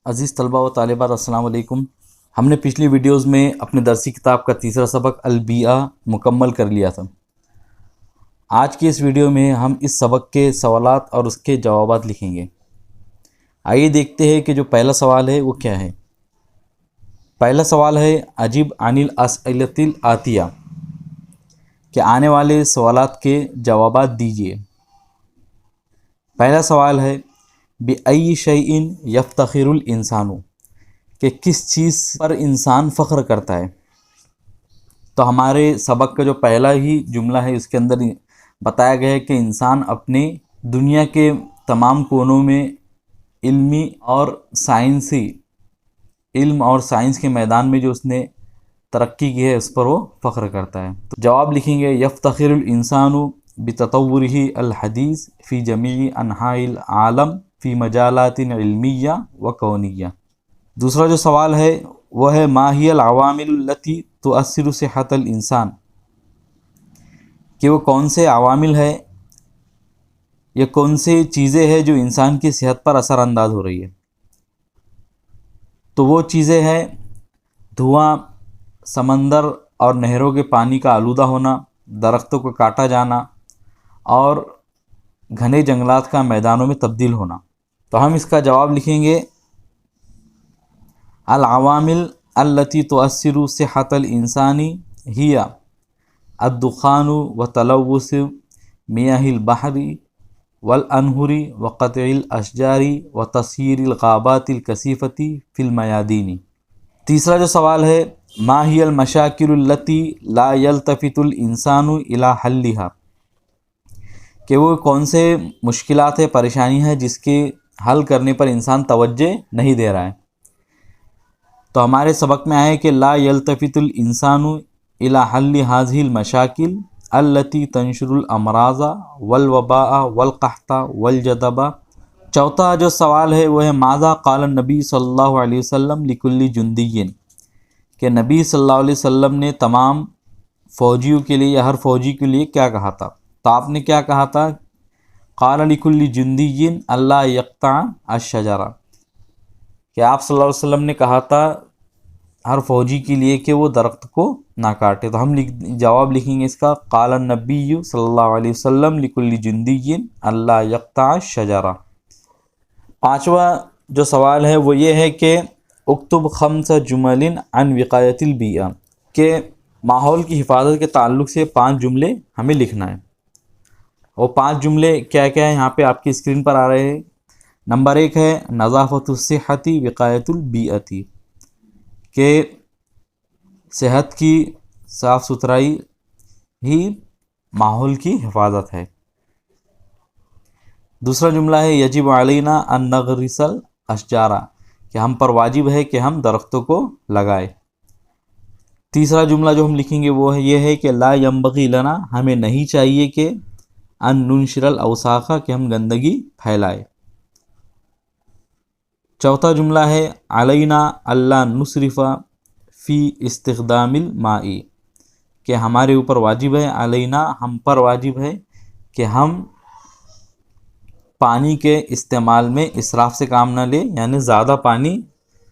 अज़ीज़ तलबा व तालिबात अस्सलाम वालेकुम। हमने पिछली वीडियोज़ में अपने दरसी किताब का तीसरा सबक अल-बिया मुकम्मल कर लिया था। आज की इस वीडियो में हम इस सबक के सवालात और उसके जवाबात लिखेंगे। आइए देखते हैं कि जो पहला सवाल है वो क्या है। पहला सवाल है अजीब अनिल असइलतिल आतिया, कि आने वाले सवालात के जवाबात दीजिए। पहला सवाल है बिअय्यि शैइन यफ्तखिरुल इंसानु, कि किस चीज़ पर इंसान फ़ख्र करता है। तो हमारे सबक का जो पहला ही जुमला है उसके अंदर बताया गया है कि इंसान अपने दुनिया के तमाम कोनों में इल्मी और साइंसी इल्म और साइंस के मैदान में जो उसने तरक्की की है उस पर वो फ़ख्र करता है। तो जवाब लिखेंगे यफ्तखिरुल इंसानु बिततव्वुरिही अल हदीस फ़ी जमीई अन्हाइल आलम फ़ी मजालातिन इल्मिया व कौनिया। दूसरा जो सवाल है वह है माहियल अवामिलुल्लती तुअस्सिरु सिहतल इंसान, कि वो कौन से अवामिल है या कौन से चीज़ें हैं जो इंसान की सेहत पर असरानंदाज हो रही है। तो वो चीज़ें हैं धुआं, समंदर और नहरों के पानी का आलूदा होना, दरख्तों को काटा जाना और घने जंगलात का मैदानों में तब्दील होना। तो हम इसका जवाब लिखेंगे अल अवामिल अल्लती तुअस्सिरु सिहतल इंसानी हिया अद्दुखानु व तलव्वुस मियाहिल बहरी वल अनहुरी व क़त्इल अशजारी व तस्यीरिल ग़ाबातिल कसीफ़ती फ़िल मयादीनी। तीसरा जो सवाल है मा हियल मशाकिलुल्लती ला यल्तफ़ितुल इंसानु इला हल्लिहा, कि वो कौन से मुश्किलात है, परेशानी है जिसके हल करने पर इंसान तवज्जो नहीं दे रहा है। तो हमारे सबक में आया कि ला यल्तफ़ितुल इंसानु इला हल्लि हाज़िहिल मशाकिल अल्लती तंशुरुल अमराज़ा वल वबाअ वल क़हता वल जदबा। चौथा जो सवाल है वह है माज़ा क़ाल नबी सल्लल्लाहु अलैहि वसल्लम लिकुल्लि जुंदिय्यिन, कि नबी सल्लल्लाहु अलैहि वसल्लम ने तमाम फ़ौजियों के लिए या हर फ़ौजी के लिए क्या कहा था। तो आपने क्या कहा था, क़ाल लिकुल्लि जुंदिय्यिन अल्ला यक़ता अश-शजरा, कि आप सल्लल्लाहु अलैहि वसल्लम ने कहा था हर फ़ौजी के लिए कि वो दरख्त को ना काटे। तो हम जवाब लिखेंगे इसका क़ाल नबी सल्लल्लाहु अलैहि वसल्लम लिकुल्लि जुंदिय्यिन अल्ला यक़ता अश-शजरा। पाँचवा जो सवाल है वो ये है कि उक्तुब खम्स जुमलिन अन विक़ायतिल बिया, के माहौल की हिफाजत के ताल्लुक़ से 5 जुमले हमें लिखना है। और 5 जुमले क्या क्या है यहाँ पे आपकी स्क्रीन पर आ रहे हैं। नंबर 1 है नज़ाफ़तुस सिहती विक़ायतुल बिअती, के सेहत की साफ़ सुथराई ही माहौल की हिफाजत है। दूसरा जुमला है यजिब अलैना अन नग़रिसल अशजारा, कि हम पर वाजिब है कि हम दरख्तों को लगाए। तीसरा जुमला जो हम लिखेंगे वो है ये है कि ला यंबग़ी लना, हमें नहीं चाहिए कि अन नुनशिरल अवसाखा, कि हम गंदगी फैलाए। चौथा जुमला है अलैना अल्ला नुसरिफ़ा फ़ी इस्तिख़दामिल माई, कि हमारे ऊपर वाजिब है, अलैना हम पर वाजिब है कि हम पानी के इस्तेमाल में इसराफ से काम ना लें, यानी ज़्यादा पानी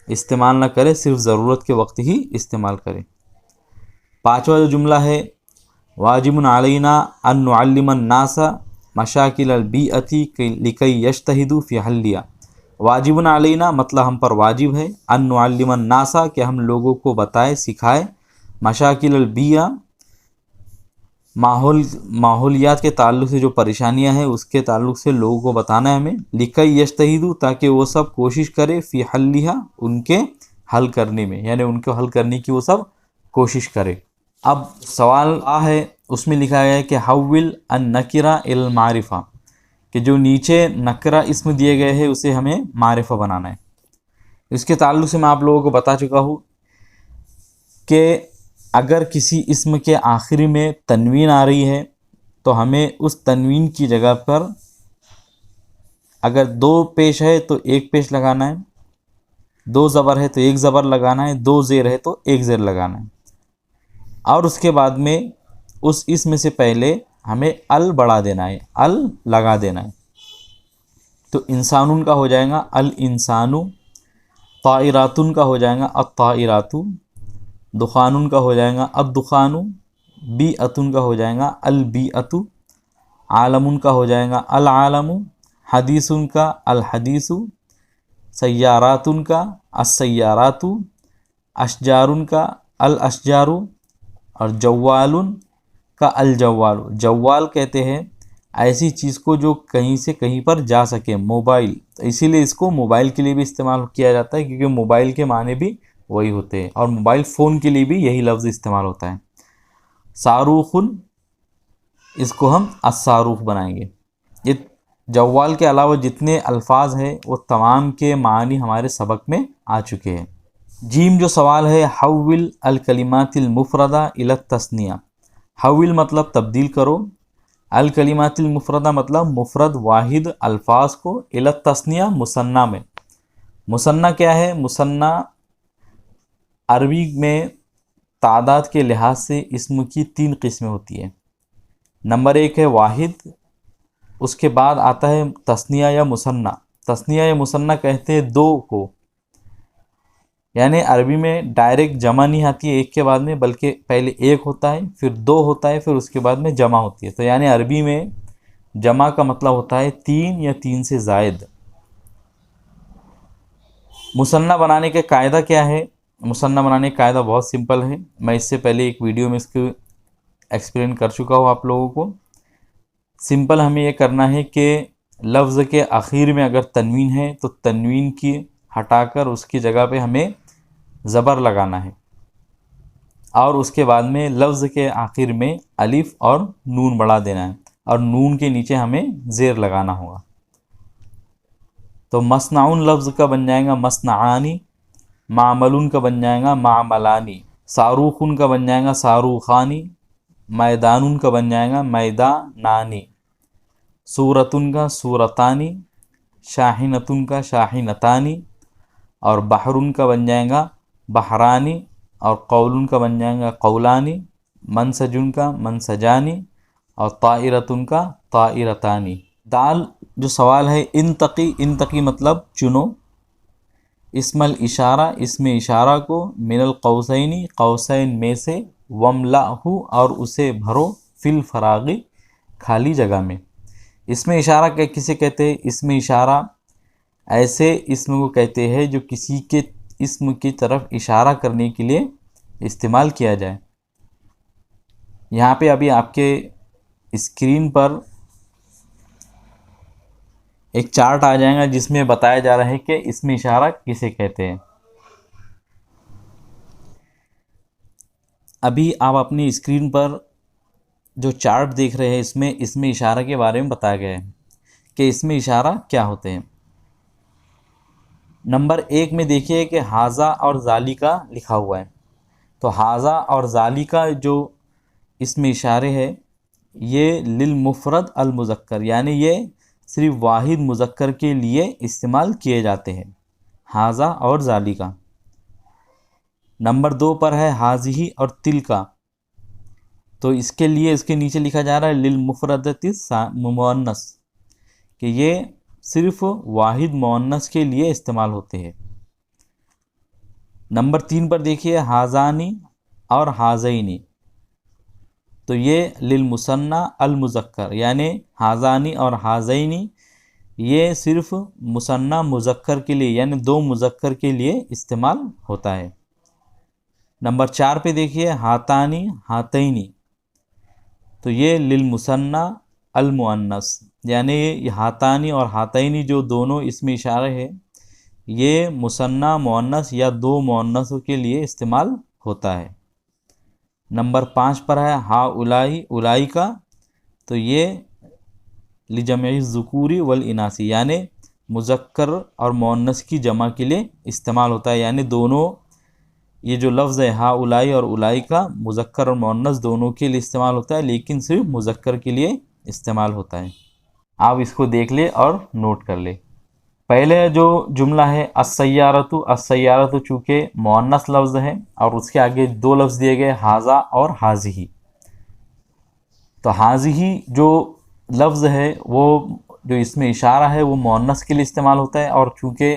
इस्तेमाल ना करें, सिर्फ ज़रूरत के वक्त ही इस्तेमाल करें। पाँचवा जो जुमला है वाजिबुन अलैना अन नुअल्लिमन नासा मशाकिल बिअती लिकई यज्तहिदु फ़ी हल्लिहा। वाजिबुन अलैना मतलब हम पर वाजिब है, अन नुअल्लिमन नासा कि हम लोगों को बताए सिखाए, मशाकिल बिया माहौलियात के ताल्लुक़ से जो परेशानियां हैं उसके ताल्लुक़ से लोगों को बताना है हमें, लिकई यज्तहिदु ताकि वो सब कोशिश करे, फ़ी हल्लिहा उनके हल करने में, यानी उनको हल करने की वो सब कोशिश करे। अब सवाल आ है उसमें लिखा गया है कि हव्विल अन नकिरा इल मारिफा, कि जो नीचे नकरा इसमें दिए गए हैं उसे हमें मारिफा बनाना है। इसके ताल्लुक़ से मैं आप लोगों को बता चुका हूँ कि अगर किसी इसम के आखिरी में तनवीन आ रही है तो हमें उस तनवीन की जगह पर अगर 2 पेश है तो 1 पेश लगाना है, 2 ज़बर है तो 1 ज़बर लगाना है, 2 ज़ेर है तो 1 ज़ेर लगाना है, और उसके बाद में उस इसम से पहले हमें अल बढ़ा देना है, अल लगा देना है। तो इंसानुन का हो जाएगा अल इंसानु, ताइरातुन का हो जाएगा अत्ताइरातु, दुखानुन का हो जाएगा अद्दुखानु, बीअतुन का हो जाएगा अल बीअतु, आलमुन का हो जाएगा अल आलमु, हदीसुन का अल हदीसु, सय्यारातुन का अस्सय्यारातु, अशजारुन का अल अशजारु, और जव्वालुन का अल जव्वालु। जव्वाल कहते हैं ऐसी चीज़ को जो कहीं से कहीं पर जा सके, मोबाइल, तो इसीलिए इसको मोबाइल के लिए भी इस्तेमाल किया जाता है, क्योंकि मोबाइल के माने भी वही होते हैं, और मोबाइल फ़ोन के लिए भी यही लफ्ज़ इस्तेमाल होता है। सारूखुन, इसको हम अस्सारूख बनाएंगे। ये जव्वाल के अलावा जितने अल्फाज हैं वो तमाम के मानी हमारे सबक में आ चुके हैं। जीम जो सवाल है, हव्विल अल कलिमातिल मुफरदा इला तस्निया। हव्विल मतलब तब्दील करो, अल कलिमातिल मुफरदा मतलब मुफरद वाहिद अल्फाज को, इला तस्निया मुसन्ना में। मुसन्ना क्या है? मुसन्ना अरबी में तादाद के लिहाज से इस्म की 3 किस्में होती है। नंबर 1 है वाहिद, उसके बाद आता है तस्निया या मुसन्ना। तस्निया या मुसन्ना कहते हैं 2 को, यानी अरबी में डायरेक्ट जमा नहीं आती है एक के बाद में, बल्कि पहले 1 होता है, फिर 2 होता है, फिर उसके बाद में जमा होती है। तो यानी अरबी में जमा का मतलब होता है 3 या 3 से ज़ायद। मुसन्ना बनाने का कायदा क्या है? मुसन्ना बनाने का कायदा बहुत सिंपल है, मैं इससे पहले एक वीडियो में इसको एक्सप्लेन कर चुका हूँ आप लोगों को। सिंपल हमें ये करना है कि लफ्ज़ के आखिर में अगर तनवीन है तो तनवीन की हटाकर उसकी जगह पे हमें ज़बर लगाना है, और उसके बाद में लफ्ज़ के आखिर में अलिफ और नून बढ़ा देना है, और नून के नीचे हमें ज़ेर लगाना होगा। तो मसनाउन लफ्ज़ का बन जाएगा मसनाआनी, मामलुन का बन जाएगा मामलानी, सारूखुन का बन जाएगा सारूखानी, मैदानुन का बन जाएगा मैदानानी, सूरतुन का सूरतानी, शाहिनतुन का शाहिनतानी, और बहरुन का बन जाएगा बहरानी, और कौलुन का बन जाएगा कौलानी, मनसजुन का मनसजानी, और ताइरतुन का ताइरतानी। दाल जो सवाल है, इन तकी मतलब चुनो, इस्मल इशारा, इसमें इशारा को, मिनल कौसैनी, कौसैन में से, वमलाहु और उसे भरो, फिल फरागी खाली जगह में। इसमें इशारा किसे कहते हैं? इसमें इशारा ऐसे इसम को कहते हैं जो किसी के इसम की तरफ इशारा करने के लिए इस्तेमाल किया जाए। यहाँ पे अभी आपके स्क्रीन पर एक चार्ट आ जाएगा जिसमें बताया जा रहा है कि इसमें इशारा किसे कहते हैं। अभी आप अपनी स्क्रीन पर जो चार्ट देख रहे हैं, इसमें इशारा के बारे में बताया गया है कि इसमें इशारा क्या होते हैं। नंबर 1 में देखिए कि हाजा और जालिका लिखा हुआ है। तो हाजा और जालिका जो इसमें इशारे है, ये लिल मुफरद अल मुज़क्कर, यानी ये सिर्फ वाहिद मुज़क्कर के लिए इस्तेमाल किए जाते हैं, हाजा और जालिका। नंबर 2 पर है हाजिही और तिलका, तो इसके लिए इसके नीचे लिखा जा रहा है लिल मुफरदतिस मुअन्नस, कि ये सिर्फ वाहिद मुअन्नस के लिए इस्तेमाल होते हैं। नंबर 3 पर देखिए हाजानी और हाजैनी, तो ये लिल मुसन्ना अल मुज़क्कर, यानी हाजानी और हाजैनी ये सिर्फ मुसन्ना मुज़क्कर के लिए, यानी 2 मुज़क्कर के लिए इस्तेमाल होता है। नंबर 4 पे देखिए हातानी हातैनी, तो ये लिल मुसन्ना अल मुअन्नस, यानी ये हातानी और हातैनी जो दोनों इसमें इशारे है, ये मुसन्ना मुअन्नस या 2 मुअन्नसों के लिए इस्तेमाल होता है। नंबर 5 पर है हा उलाई उलाई का, तो ये लिजमई ज़ुकूरी वल इनासी, यानी मुज़क्कर और मुअन्नस की जमा के लिए इस्तेमाल होता है। यानी दोनों ये जो लफ्ज़ है हा उलाई और उलाई का मुज़क्कर और मुअन्नस दोनों के लिए इस्तेमाल होता है, लेकिन सिर्फ मुज़क्कर के लिए इस्तेमाल होता है। आप इसको देख ले और नोट कर ले। पहले जो जुमला है अस्सय्यारतु चूँकि मुअन्नस लफ्ज़ है और उसके आगे 2 लफ्ज़ दिए गए हाजा और हाजिही, तो हाजिही जो लफ्ज़ है वो जो इसमें इशारा है वो मुअन्नस के लिए इस्तेमाल होता है, और चूँकि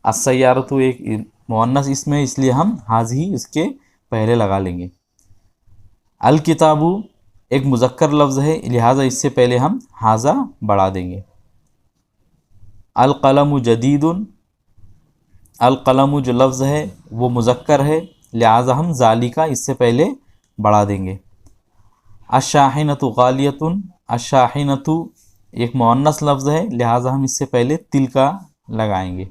अस्सय्यारतु एक मुअन्नस इसम है, इसलिए हम हाज़िही इसके पहले लगा लेंगे। अल किताबु एक मुज़क्कर लफ्ज़ है, लिहाजा इससे पहले हम हाज़ा बढ़ा देंगे। अल क़लमु जदीदुन, अल क़लमु जो लफ्ज़ है वो मुज़क्कर है, लिहाजा हम ज़ालिका इससे पहले बढ़ा देंगे। अशाहिनतु गालियतुन, अशाहिनतु एक मुअन्नस लफ्ज़ है, लिहाजा हम इससे पहले तिलका लगाएंगे।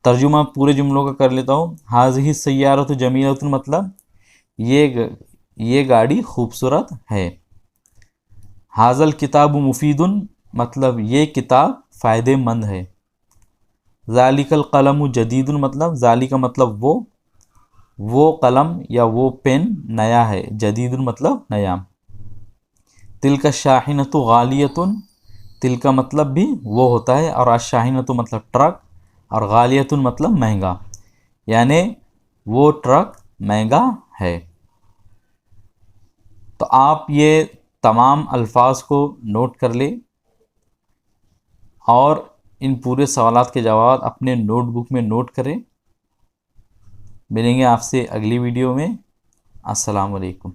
तर्जुमा पूरे जुमलों का कर लेता हूँ। हाज़िही सय्यारतु जमीलतुन मतलब ये गाड़ी खूबसूरत है। हाज़ल किताबु मुफीदुन मतलब ये किताब फ़ायदेमंद है। ज़ालिकल क़लमु जदीदुन मतलब ज़ालिका मतलब वो कलम या वो पेन नया है, जदीदुन मतलब नया। तिलका शाहिनतु गालियतुन, तिलका मतलब भी वो होता है, और अशाहिनतु मतलब ट्रक, और गालियतुन मतलब महंगा, यानी वो ट्रक महंगा है। तो आप ये तमाम अल्फाज को नोट कर लें और इन पूरे सवालात के जवाब अपने नोटबुक में नोट करें। मिलेंगे आपसे अगली वीडियो में। अस्सलाम वालेकुम।